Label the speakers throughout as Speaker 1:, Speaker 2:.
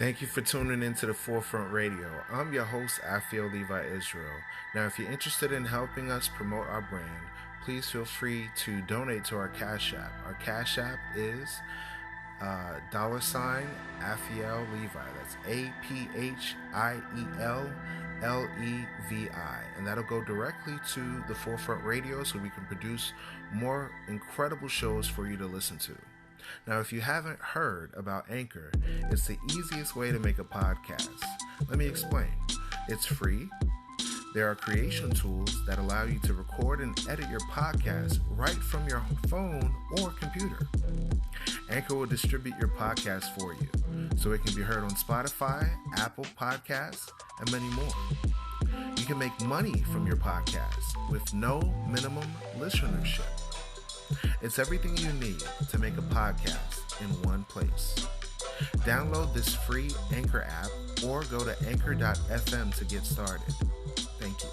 Speaker 1: Thank you for tuning into the Forefront Radio. I'm your host, Afiel Levi Israel. Now, if you're interested in helping us promote our brand, please feel free to donate to our Cash App. Our Cash App is $ Afiel Levi. That's APHIEL LEVI. And that'll go directly to the Forefront Radio so we can produce more incredible shows for you to listen to. Now, if you haven't heard about Anchor, it's the easiest way to make a podcast. Let me explain. It's free. There are creation tools that allow you to record and edit your podcast right from your phone or computer. Anchor will distribute your podcast for you, so it can be heard on Spotify, Apple Podcasts, and many more. You can make money from your podcast with no minimum listenership. It's everything you need to make a podcast in one place. Download this free Anchor app or go to anchor.fm to get started. Thank you.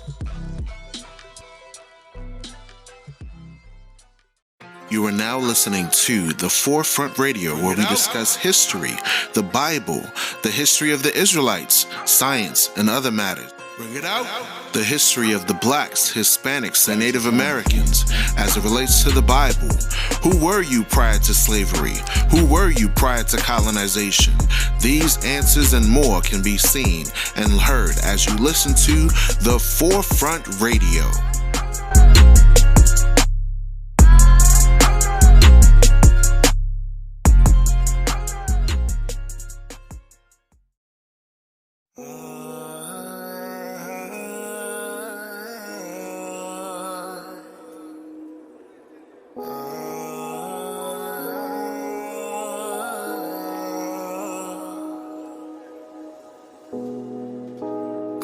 Speaker 2: You are now listening to The Forefront Radio, where we discuss history, the Bible, the history of the Israelites, science, and other matters. Bring it out. The history of the blacks, Hispanics, and Native Americans as it relates to the Bible. Who were you prior to slavery? Who were you prior to colonization? These answers and more can be seen and heard as you listen to The Forefront Radio.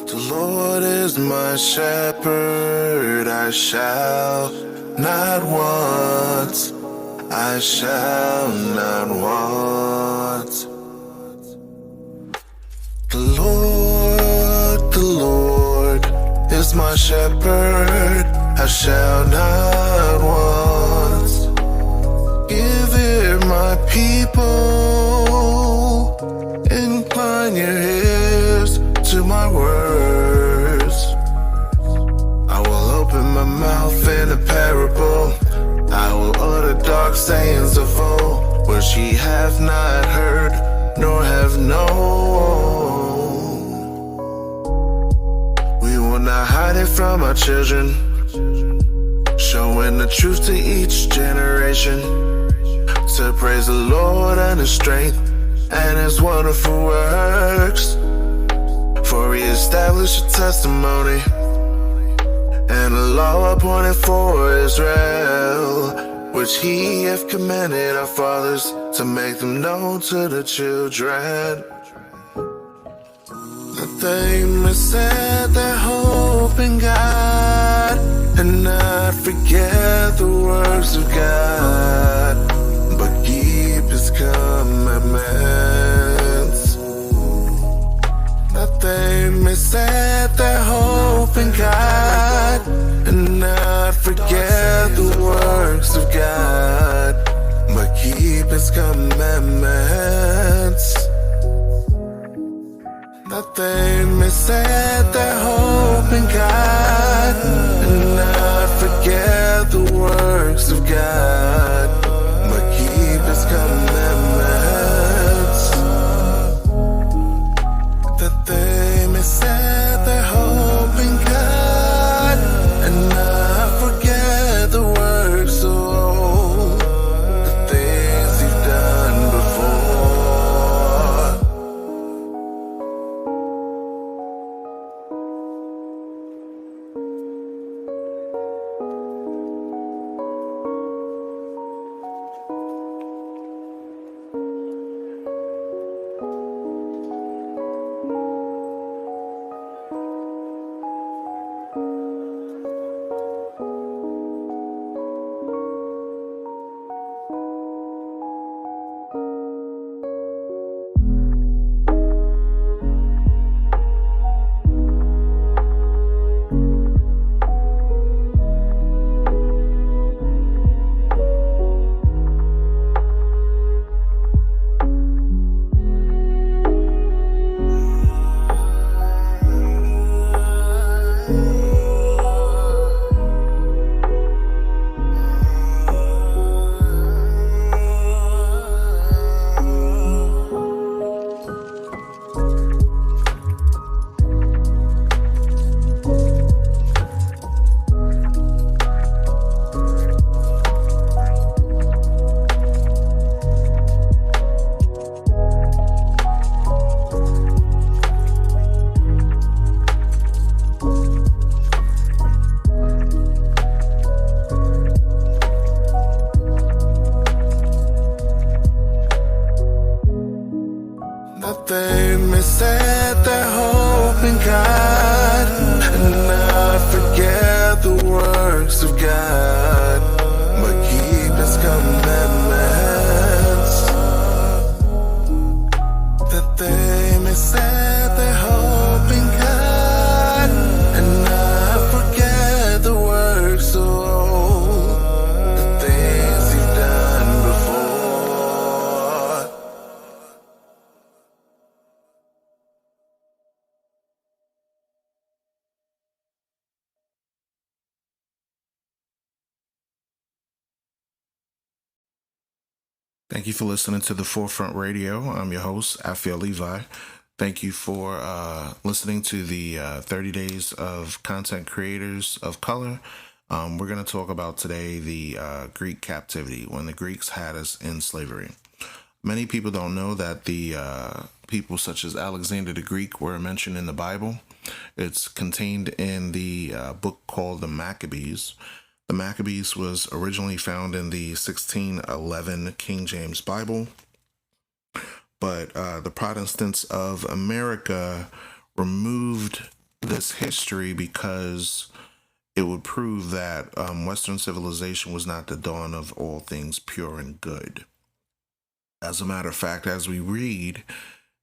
Speaker 3: The Lord is my shepherd, I shall not want, I shall not want. The Lord is my shepherd, I shall not want. Give ear, my people, incline your ears to my words. I will open my mouth in a parable. I will utter dark sayings of old, which ye have not heard, nor have known. We will not hide it from our children, showing the truth to each generation, to praise the Lord and His strength and His wonderful works. For He established a testimony and a law appointed for Israel, which He hath commanded our fathers to make them known to the children, that they may set their hope in God and not forget the works of God, but keep His commandments. That they may set their hope in God and not forget the works of God, but keep His commandments. That they may set their hope in God and not forget the works of God, but keep His commandments. That they may set their hope in God and not forget the works of old, the things You've done before. that they may set their hope in God and not forget the works of God, but keep His commandments. That they may set their hope in God and not forget the works of old, the things You've done before.
Speaker 1: Thank you for listening to the Forefront Radio. I'm your host, Afiel Levi. Thank you for listening to the 30 Days of Content Creators of Color. We're going to talk about today the Greek captivity, when the Greeks had us in slavery. Many people don't know that the people such as Alexander the Greek were mentioned in the Bible. It's contained in the book called the Maccabees. The Maccabees was originally found in the 1611 King James Bible, but the Protestants of America removed this history because it would prove that Western civilization was not the dawn of all things pure and good. As a matter of fact, as we read,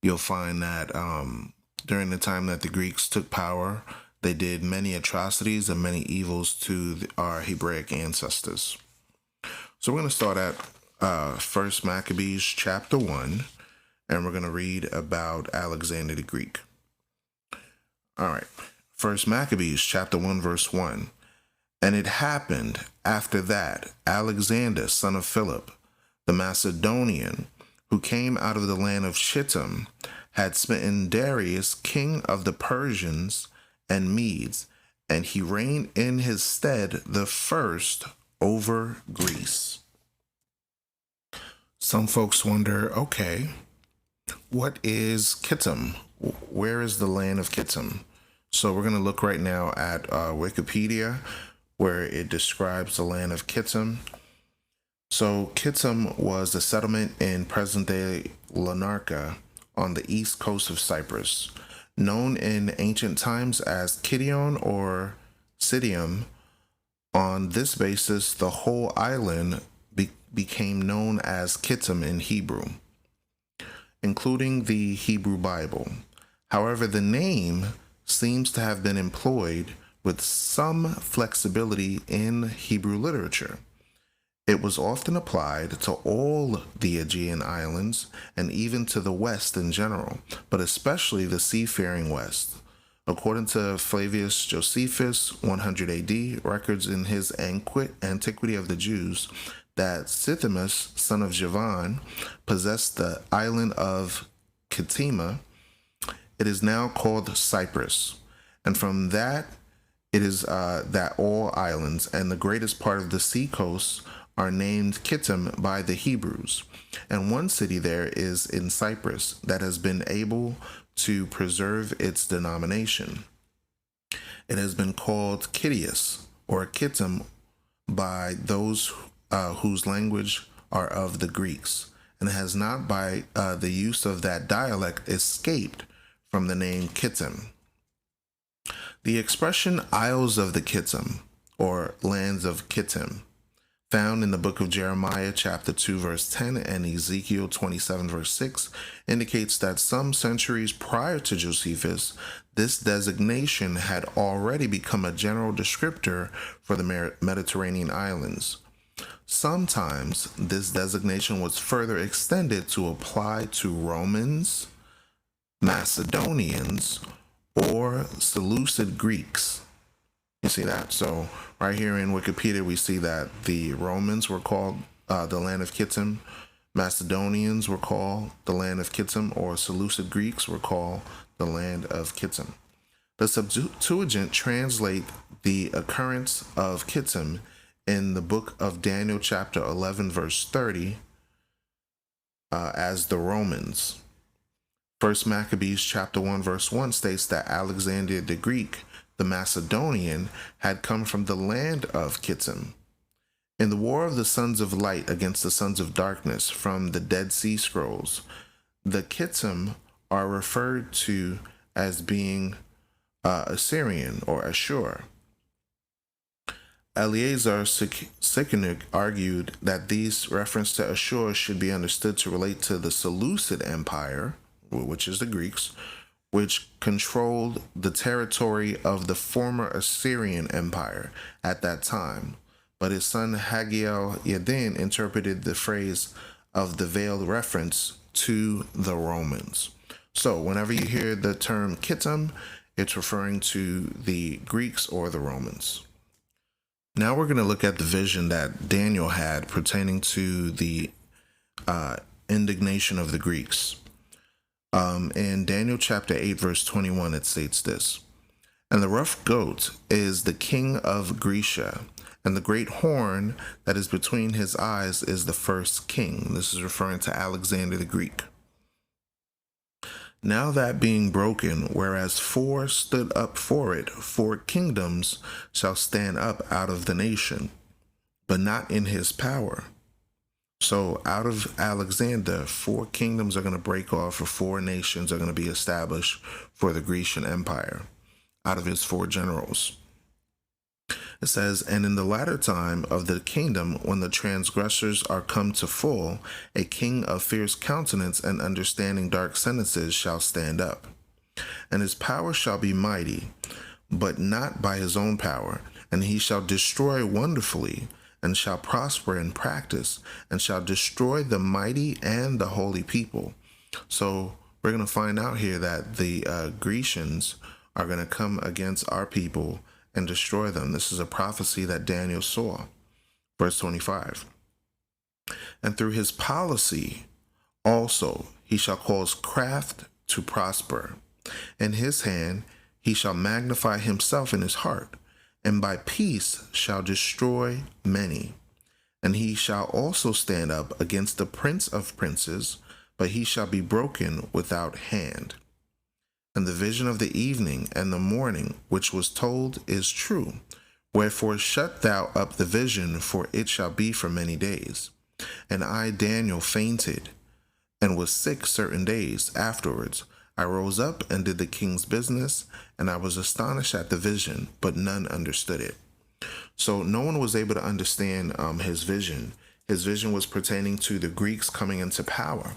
Speaker 1: you'll find that during the time that the Greeks took power, they did many atrocities and many evils to our Hebraic ancestors. So we're going to start at 1 Maccabees chapter 1, and we're going to read about Alexander the Greek. All right. 1 Maccabees chapter 1, verse 1. And it happened after that, Alexander, son of Philip, the Macedonian, who came out of the land of Shittim, had smitten Darius, king of the Persians and Medes, and he reigned in his stead the first over Greece. Some folks wonder, okay, what is Kittim? Where is the land of Kittim? So we're going to look right now at Wikipedia, where it describes the land of Kittim. So Kittim was a settlement in present-day Larnaca on the east coast of Cyprus, known in ancient times as Kition or Citium. On this basis, the whole island became known as Kittim in Hebrew, including the Hebrew Bible. However, the name seems to have been employed with some flexibility in Hebrew literature. It was often applied to all the Aegean islands and even to the West in general, but especially the seafaring West. According to Flavius Josephus, 100 AD, records in his Antiquity of the Jews that Sithimus, son of Javan, possessed the island of Kitima. It is now called Cyprus, and from that it is that all islands and the greatest part of the sea coast are named Kittim by the Hebrews, and one city there is in Cyprus that has been able to preserve its denomination. It has been called Kittius or Kittim by those whose language are of the Greeks, and has not by the use of that dialect escaped from the name Kittim. The expression Isles of the Kittim or lands of Kittim, found in the book of Jeremiah chapter 2 verse 10 and Ezekiel 27 verse 6, indicates that some centuries prior to Josephus, this designation had already become a general descriptor for the Mediterranean islands. Sometimes this designation was further extended to apply to Romans, Macedonians, or Seleucid Greeks. You see that? So right here in Wikipedia, we see that the Romans were called the land of Kittim, Macedonians were called the land of Kittim, or Seleucid Greeks were called the land of Kittim. The Septuagint translate the occurrence of Kittim in the book of Daniel chapter 11 verse 30 as the Romans. 1 Maccabees chapter 1 verse 1 states that Alexander the Greek, the Macedonian, had come from the land of Kittim. In the war of the sons of light against the sons of darkness from the Dead Sea Scrolls, the Kittim are referred to as being Assyrian or Ashur. Eliezer Sikanuk argued that these reference to Ashur should be understood to relate to the Seleucid Empire, which is the Greeks, which controlled the territory of the former Assyrian Empire at that time. But his son Hagiel Yadin interpreted the phrase of the veiled reference to the Romans. So whenever you hear the term Kittim, it's referring to the Greeks or the Romans. Now we're going to look at the vision that Daniel had pertaining to the indignation of the Greeks. In Daniel chapter 8, verse 21, it states this: "And the rough goat is the king of Grecia, and the great horn that is between his eyes is the first king." This is referring to Alexander the Greek. "Now that being broken, whereas 4 stood up for it, 4 kingdoms shall stand up out of the nation, but not in his power." So out of Alexander, 4 kingdoms are going to break off, or 4 nations are going to be established for the Grecian Empire out of his 4 generals. It says, "And in the latter time of the kingdom, when the transgressors are come to full, a king of fierce countenance and understanding dark sentences shall stand up. And his power shall be mighty, but not by his own power. And he shall destroy wonderfully, and shall prosper in practice, and shall destroy the mighty and the holy people." So we're going to find out here that the Grecians are going to come against our people and destroy them. This is a prophecy that Daniel saw. Verse 25. "And through his policy also he shall cause craft to prosper. In his hand he shall magnify himself in his heart, and by peace shall destroy many. And he shall also stand up against the prince of princes, but he shall be broken without hand. And the vision of the evening and the morning which was told is true. Wherefore shut thou up the vision, for it shall be for many days. And I, Daniel, fainted, and was sick certain days. Afterwards I rose up and did the king's business, and I was astonished at the vision, but none understood it." So no one was able to understand his vision. His vision was pertaining to the Greeks coming into power.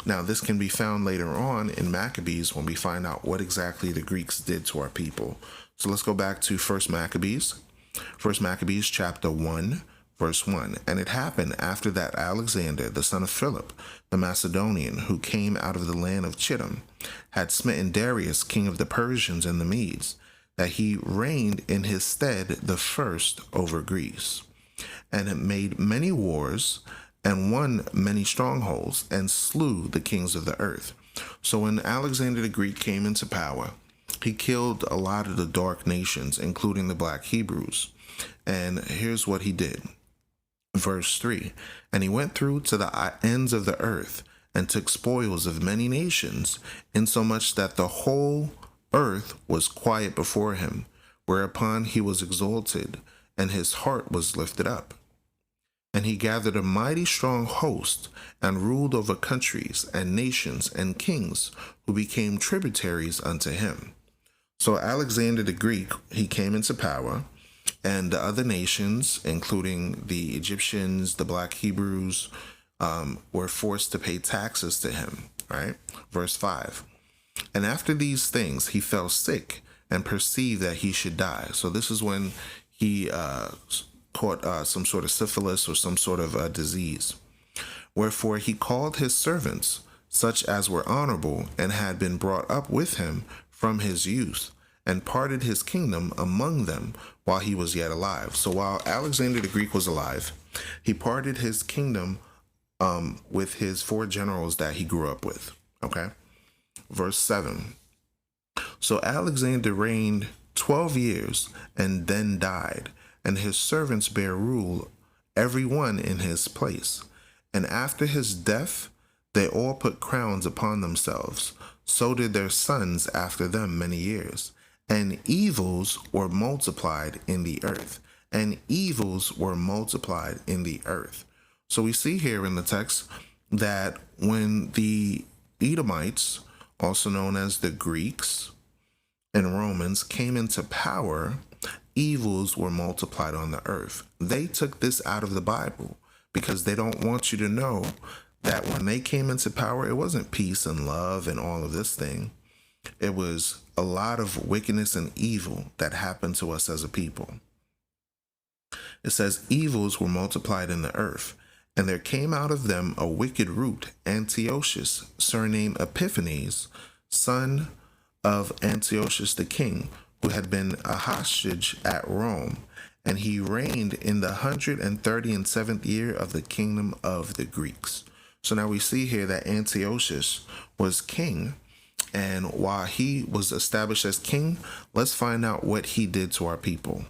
Speaker 1: Now, this can be found later on in Maccabees when we find out what exactly the Greeks did to our people. So let's go back to 1 Maccabees. 1 Maccabees chapter 1, verse 1. "And it happened after that Alexander, the son of Philip, the Macedonian, who came out of the land of Chittim, had smitten Darius, king of the Persians and the Medes, that he reigned in his stead the first over Greece, and had made many wars, and won many strongholds, and slew the kings of the earth." So when Alexander the Greek came into power, he killed a lot of the dark nations, including the black Hebrews. And here's what he did. Verse 3, "And he went through to the ends of the earth, and took spoils of many nations, insomuch that the whole earth was quiet before him, whereupon he was exalted, and his heart was lifted up. And he gathered a mighty strong host, and ruled over countries and nations and kings, who became tributaries unto him." So Alexander the Greek, he came into power, and the other nations, including the Egyptians, the black Hebrews, were forced to pay taxes to him, right? Verse 5. "And after these things he fell sick, and perceived that he should die." So this is when he caught some sort of syphilis or some sort of disease. "Wherefore he called his servants, such as were honorable, and had been brought up with him from his youth, and parted his kingdom among them while he was yet alive." So while Alexander the Greek was alive, he parted his kingdom with his 4 generals that he grew up with. Okay? Verse 7. "So Alexander reigned 12 years, and then died, and his servants bare rule, every one in his place. And after his death they all put crowns upon themselves. So did their sons after them many years. And evils were multiplied in the earth. And evils were multiplied in the earth." So we see here in the text that when the Edomites also known as the Greeks and Romans, came into power, evils were multiplied on the earth. They took this out of the Bible because they don't want you to know that when they came into power, it wasn't peace and love and all of this thing. It was a lot of wickedness and evil that happened to us as a people. It says, evils were multiplied in the earth, and there came out of them a wicked root, Antiochus, surnamed Epiphanes, son of Antiochus the king, who had been a hostage at Rome, and he reigned in the 137th year of the kingdom of the Greeks. So now we see here that Antiochus was king, and while he was established as king, let's find out what he did to our people.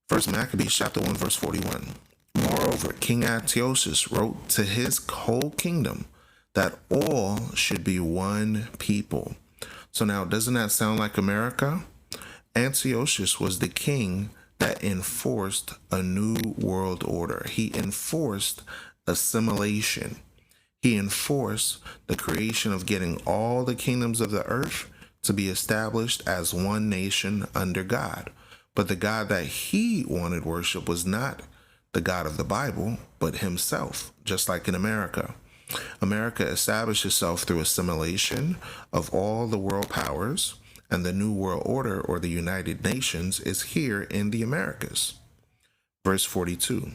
Speaker 1: First Maccabees chapter 1 verse 41. Moreover, King Antiochus wrote to his whole kingdom that all should be one people. So now, doesn't that sound like America? Antiochus was the king that enforced a new world order. He enforced assimilation. He enforced the creation of getting all the kingdoms of the earth to be established as one nation under God. But the God that he wanted worship was not the God of the Bible, but himself, just like in America. America established itself through assimilation of all the world powers, and the New World Order, or the United Nations, is here in the Americas. Verse 42,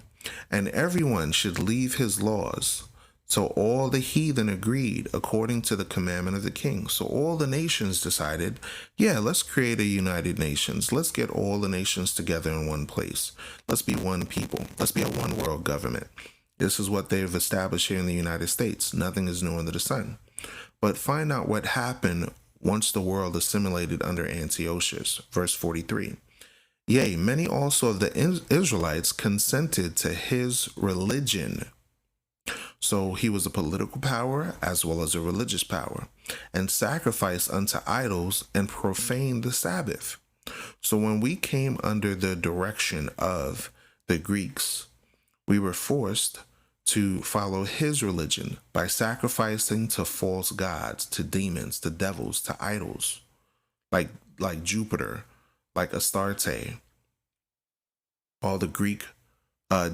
Speaker 1: and everyone should leave his laws. So all the heathen agreed according to the commandment of the king. So all the nations decided, yeah, let's create a United Nations. Let's get all the nations together in one place. Let's be one people. Let's be a one world government. This is what they've established here in the United States. Nothing is new under the sun. But find out what happened once the world assimilated under Antiochus. Verse 43. Yea, many also of the Israelites consented to his religion. So he was a political power as well as a religious power, and sacrificed unto idols and profaned the Sabbath. So when we came under the direction of the Greeks, we were forced to follow his religion by sacrificing to false gods, to demons, to devils, to idols, like Jupiter, like Astarte, all the Greek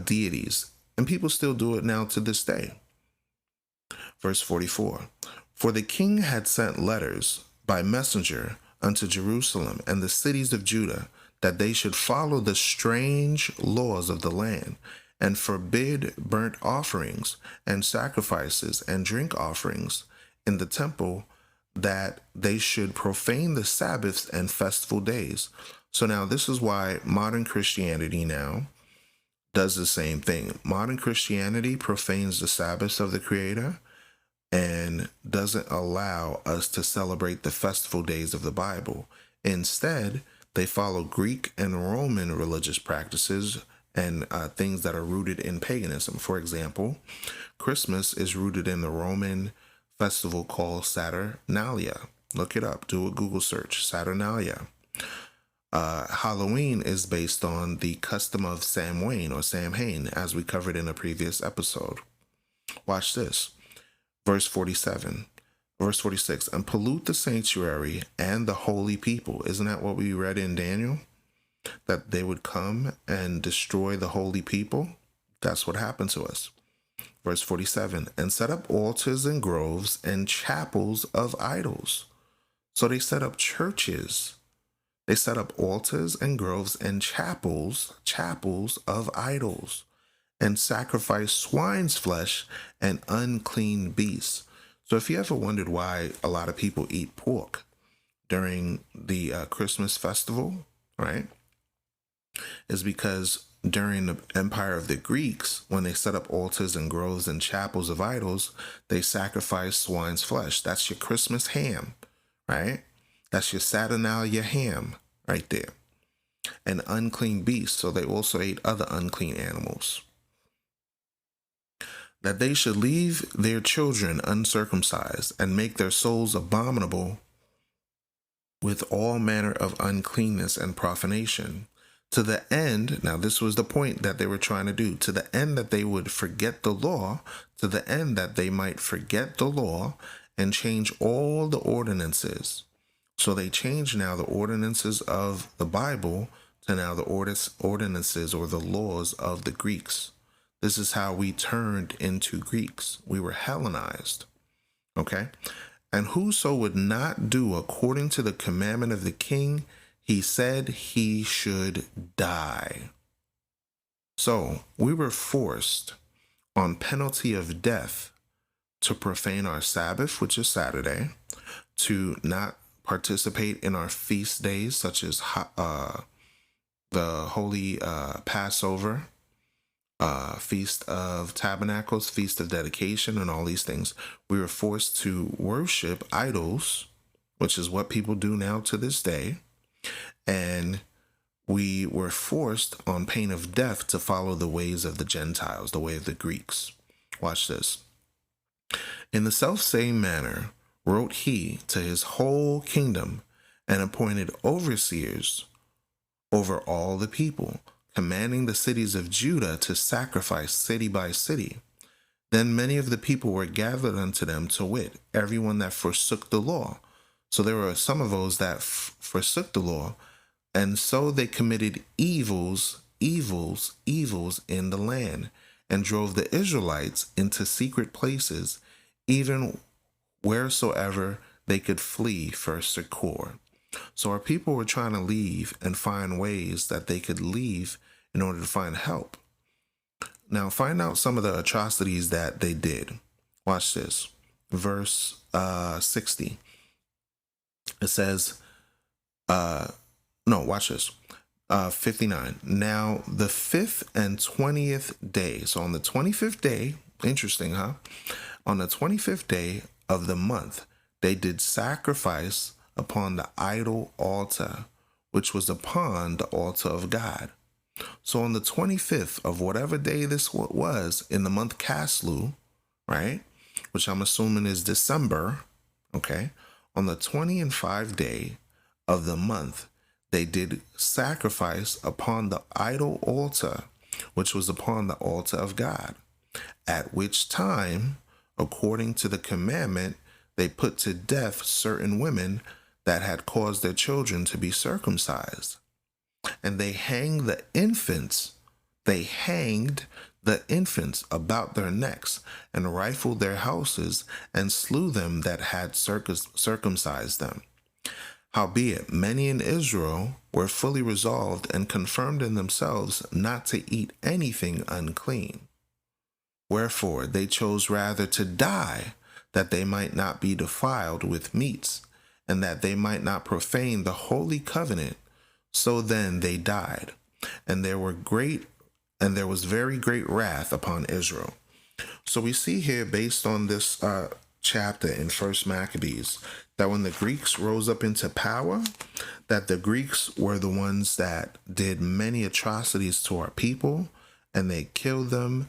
Speaker 1: deities. And people still do it now to this day. Verse 44, for the king had sent letters by messenger unto Jerusalem and the cities of Judah, that they should follow the strange laws of the land, and forbid burnt offerings and sacrifices and drink offerings in the temple, that they should profane the Sabbaths and festival days. So now this is why modern Christianity now does the same thing. Modern Christianity profanes the Sabbaths of the Creator and doesn't allow us to celebrate the festival days of the Bible. Instead, they follow Greek and Roman religious practices and things that are rooted in paganism. For example, Christmas is rooted in the Roman festival called Saturnalia. Look it up. Do a Google search. Saturnalia. Halloween is based on the custom of Samhain or Samhain, as we covered in a previous episode. Watch this. Verse 47. Verse 46. And pollute the sanctuary and the holy people. Isn't that what we read in Daniel? That they would come and destroy the holy people? That's what happened to us. Verse 47. And set up altars and groves and chapels of idols. So they set up churches. They set up altars and groves and chapels of idols, and sacrifice swine's flesh and unclean beasts. So if you ever wondered why a lot of people eat pork during the Christmas festival, right? Is because during the empire of the Greeks, when they set up altars and groves and chapels of idols, they sacrificed swine's flesh. That's your Christmas ham, right? That's your Saturnalia ham right there. And unclean beasts. So they also ate other unclean animals. That they should leave their children uncircumcised and make their souls abominable with all manner of uncleanness and profanation. To the end, now this was the point that they were trying to do, to the end that they would forget the law, to the end that they might forget the law and change all the ordinances. So they changed now the ordinances of the Bible to now the ordinances or the laws of the Greeks. This is how we turned into Greeks. We were Hellenized. Okay? And whoso would not do according to the commandment of the king, he said he should die. So we were forced on penalty of death to profane our Sabbath, which is Saturday, to not participate in our feast days, such as the Holy Passover, Feast of Tabernacles, Feast of Dedication, and all these things. We were forced to worship idols, which is what people do now to this day. And we were forced on pain of death to follow the ways of the Gentiles, the way of the Greeks. Watch this. In the selfsame manner wrote he to his whole kingdom and appointed overseers over all the people, commanding the cities of Judah to sacrifice city by city. Then many of the people were gathered unto them, to wit, everyone that forsook the law. So there were some of those that forsook the law, and so they committed evils in the land, and drove the Israelites into secret places, even wheresoever they could flee for succor. So our people were trying to leave and find ways that they could leave in order to find help. Now find out some of the atrocities that they did. Watch this. Verse 60. It says, watch this. 59. Now the 5th and 20th day. So on the 25th day, interesting, huh? On the 25th day of the month, they did sacrifice upon the idol altar, which was upon the altar of God. So on the 25th of whatever day this was in the month Caslu, right, which I'm assuming is December, okay, on the 25th day of the month, they did sacrifice upon the idol altar, which was upon the altar of God, at which time, according to the commandment, they put to death certain women that had caused their children to be circumcised. And they hanged the infants. They hanged the infants about their necks and rifled their houses and slew them that had circumcised them. Howbeit, many in Israel were fully resolved and confirmed in themselves not to eat anything unclean. Wherefore they chose rather to die, that they might not be defiled with meats, and that they might not profane the holy covenant. So then they died, and there was very great wrath upon Israel. So we see here, based on this chapter in First Maccabees, that when the Greeks rose up into power, that the Greeks were the ones that did many atrocities to our people, and they killed them,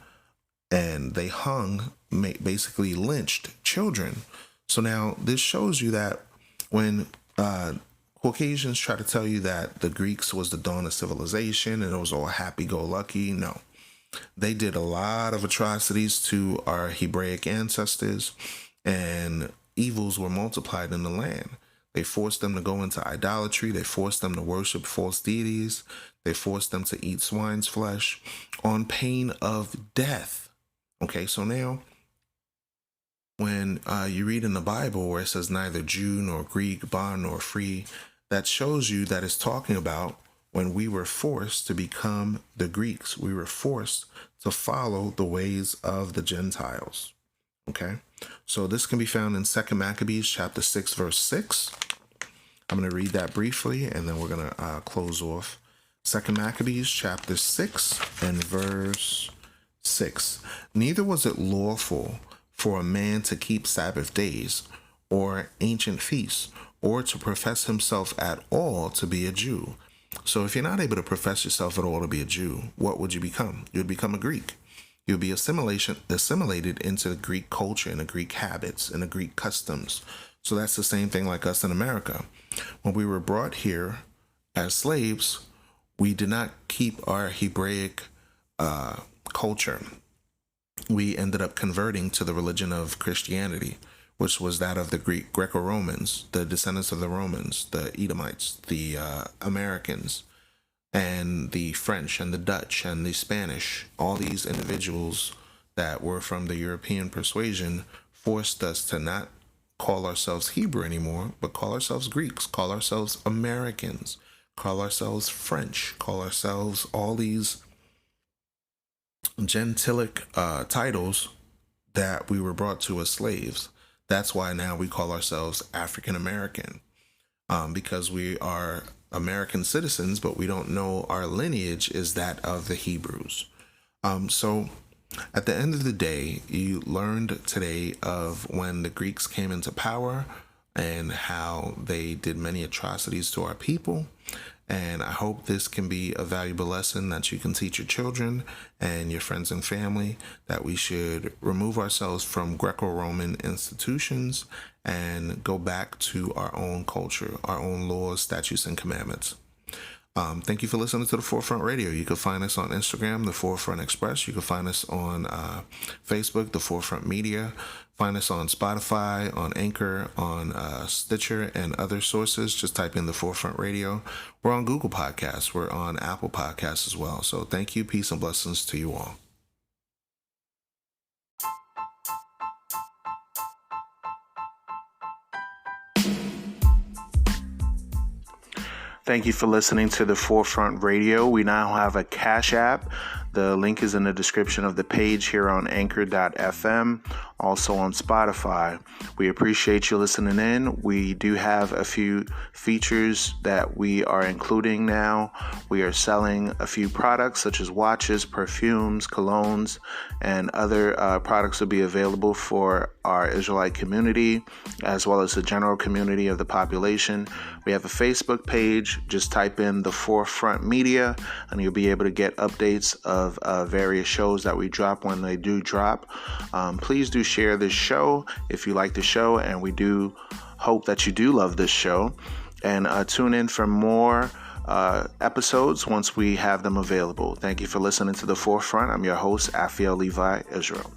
Speaker 1: and they hung, basically lynched children. So now this shows you that when Caucasians try to tell you that the Greeks was the dawn of civilization and it was all happy-go-lucky, no. They did a lot of atrocities to our Hebraic ancestors, and evils were multiplied in the land. They forced them to go into idolatry. They forced them to worship false deities. They forced them to eat swine's flesh on pain of death. Okay, so now when you read in the Bible where it says neither Jew nor Greek, bond nor free, that shows you that it's talking about when we were forced to become the Greeks. We were forced to follow the ways of the Gentiles. Okay, so this can be found in 2 Maccabees chapter 6, verse 6. I'm going to read that briefly, and then we're going to close off. 2 Maccabees chapter 6 and verse 6. Neither was it lawful for a man to keep Sabbath days, or ancient feasts, or to profess himself at all to be a Jew. So if you're not able to profess yourself at all to be a Jew, what would you become? You would become a Greek. You would be assimilated into the Greek culture and the Greek habits and the Greek customs. So that's the same thing like us in America. When we were brought here as slaves, we did not keep our Hebraic culture. We ended up converting to the religion of Christianity, which was that of the Greco-Romans, the descendants of the Romans, the Edomites, the Americans, and the French and the Dutch and the Spanish. All these individuals that were from the European persuasion forced us to not call ourselves Hebrew anymore, but call ourselves Greeks, call ourselves Americans, call ourselves French, call ourselves all these gentilic titles that we were brought to as slaves. That's why now we call ourselves African American, because we are American citizens, but we don't know our lineage is that of the Hebrews. So at the end of the day, you learned today of when the Greeks came into power and how they did many atrocities to our people. And I hope this can be a valuable lesson that you can teach your children and your friends and family, that we should remove ourselves from Greco-Roman institutions and go back to our own culture, our own laws, statutes, and commandments. Thank you for listening to The Forefront Radio. You can find us on Instagram, The Forefront Express. You can find us on Facebook, The Forefront Media. Find us on Spotify, on Anchor, on Stitcher, and other sources. Just type in The Forefront Radio. We're on Google Podcasts. We're on Apple Podcasts as well. So thank you, peace, and blessings to you all. Thank you for listening to The Forefront Radio. We now have a Cash App. The link is in the description of the page here on Anchor.fm, also on Spotify. We appreciate you listening in. We do have a few features that we are including now. We are selling a few products such as watches, perfumes, colognes, and other products will be available for our Israelite community, as well as the general community of the population. We have a Facebook page. Just type in The Forefront Media, and you'll be able to get updates of various shows that we drop when they do drop. Please do share this show if you like the show, and we do hope that you do love this show. And tune in for more episodes once we have them available. Thank you for listening to The Forefront. I'm your host, Afiel Levi Israel.